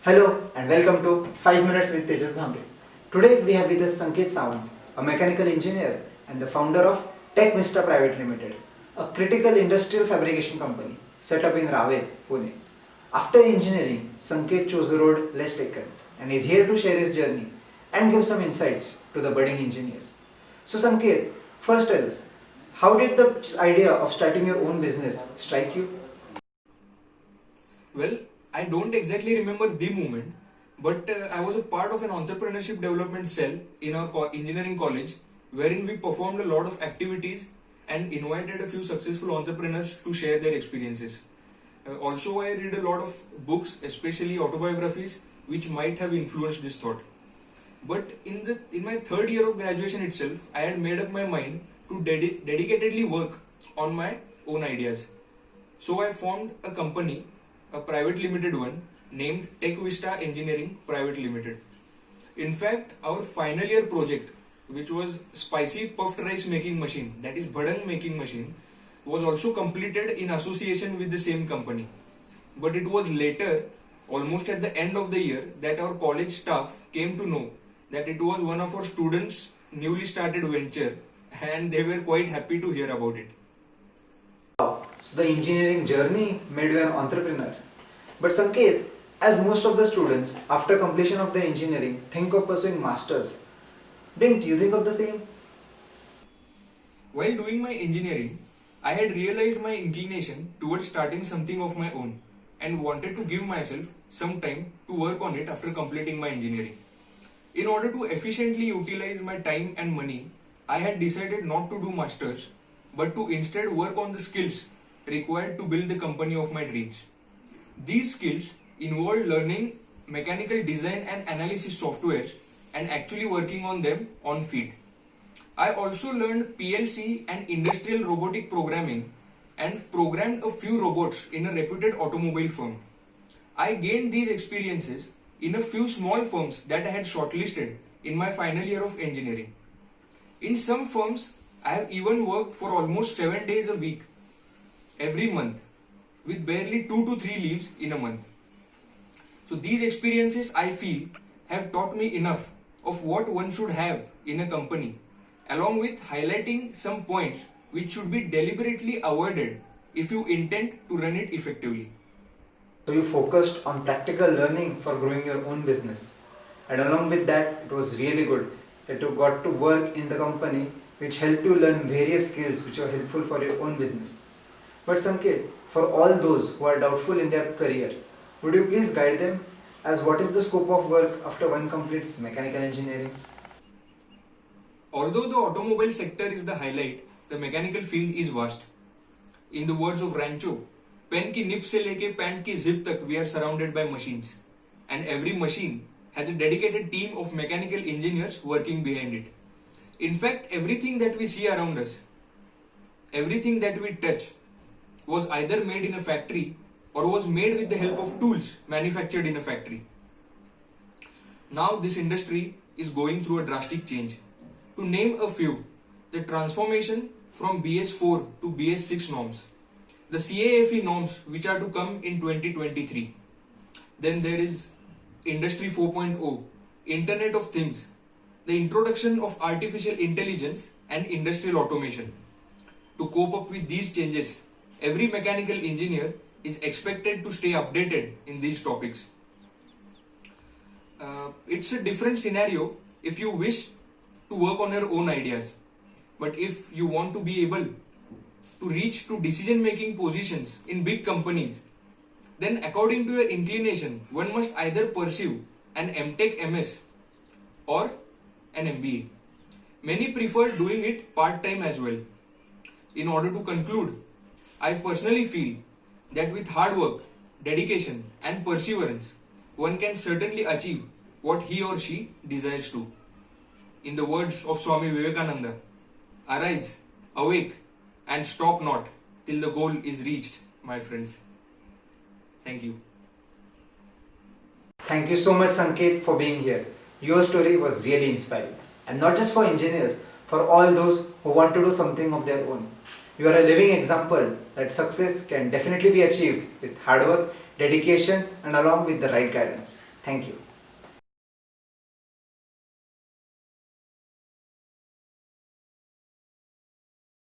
Hello and welcome to 5 Minutes with Tejas Bhamre. Today we have with us Sanket Sawant, a mechanical engineer and the founder of Tech Mista Private Limited, a critical industrial fabrication company set up in Rave, Pune. After engineering, Sanket chose a road less taken and is here to share his journey and give some insights to the budding engineers. So Sanket, first tell us, how did the idea of starting your own business strike you? Well, I don't exactly remember the moment, but I was a part of an entrepreneurship development cell in our engineering college wherein we performed a lot of activities and invited a few successful entrepreneurs to share their experiences. Also, I read a lot of books, especially autobiographies, which might have influenced this thought. But in my third year of graduation itself, I had made up my mind to dedicatedly work on my own ideas. So I formed a company, a private limited one, named Tech Vista Engineering Private Limited. In fact, our final year project, which was spicy puffed rice making machine, that is bhadang making machine, was also completed in association with the same company. But it was later, almost at the end of the year, that our college staff came to know that it was one of our students' newly started venture, and they were quite happy to hear about it. So the engineering journey made you an entrepreneur. But Sanket, as most of the students after completion of their engineering think of pursuing masters, didn't you think of the same? While doing my engineering, I had realized my inclination towards starting something of my own and wanted to give myself some time to work on it after completing my engineering. In order to efficiently utilize my time and money, I had decided not to do masters but to instead work on the skills required to build the company of my dreams. These skills involve learning mechanical design and analysis softwares and actually working on them on field. I also learned PLC and industrial robotic programming and programmed a few robots in a reputed automobile firm. I gained these experiences in a few small firms that I had shortlisted in my final year of engineering. In some firms, I have even worked for almost 7 days a week, every month, with barely 2 to 3 leaves in a month. So these experiences, I feel, have taught me enough of what one should have in a company, along with highlighting some points which should be deliberately avoided if you intend to run it effectively. So you focused on practical learning for growing your own business. And along with that, it was really good that you got to work in the company which helped you learn various skills which are helpful for your own business. But Sanket, for all those who are doubtful in their career, would you please guide them as what is the scope of work after one completes mechanical engineering? Although the automobile sector is the highlight, the mechanical field is vast. In the words of Rancho, pen की nib से लेके pant की zip तक we are surrounded by machines, and every machine has a dedicated team of mechanical engineers working behind it. In fact, everything that we see around us, everything that we touch, was either made in a factory or was made with the help of tools manufactured in a factory. Now this industry is going through a drastic change. To name a few, the transformation from BS4 to BS6 norms, the CAFE norms which are to come in 2023. Then there is Industry 4.0, Internet of Things, the introduction of artificial intelligence and industrial automation. To cope up with these changes, every mechanical engineer is expected to stay updated in these topics. It's a different scenario if you wish to work on your own ideas. But if you want to be able to reach to decision-making positions in big companies, then according to your inclination, one must either pursue an MTech MS or an MBA. Many prefer doing it part-time as well. In order to conclude, I personally feel that with hard work, dedication and perseverance, one can certainly achieve what he or she desires to. In the words of Swami Vivekananda, arise, awake, and stop not till the goal is reached, my friends. Thank you. Thank you so much, Sanket, for being here. Your story was really inspiring. And not just for engineers, for all those who want to do something of their own. You are a living example that success can definitely be achieved with hard work, dedication, and along with the right guidance. Thank you.